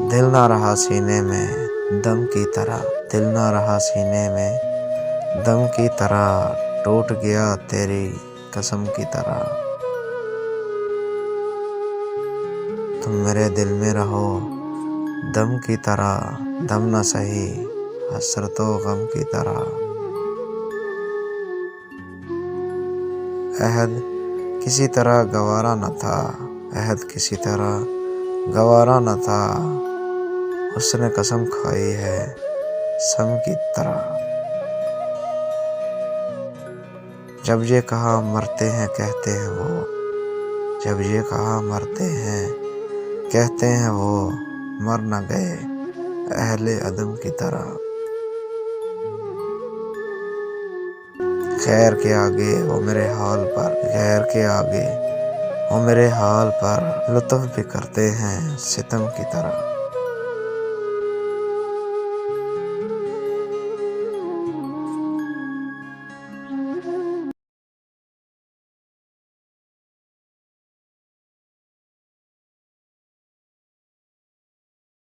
दिल ना रहा सीने में दम की तरह, दिल ना रहा सीने में दम की तरह, टूट गया तेरी कसम की तरह। तुम मेरे दिल में रहो दम की तरह, दम न सही हसरतो गम की तरह। अहद किसी तरह गवारा न था, अहद किसी तरह गवारा न था, उसने कसम खाई है सम की तरह। जब ये कहा मरते हैं कहते हैं वो, जब ये कहा मरते हैं कहते हैं वो, मर न गए अहले अदम की तरह। खैर के आगे वो मेरे हाल पर, खैर के आगे वो मेरे हाल पर लुत्फ भी करते हैं सितम की तरह।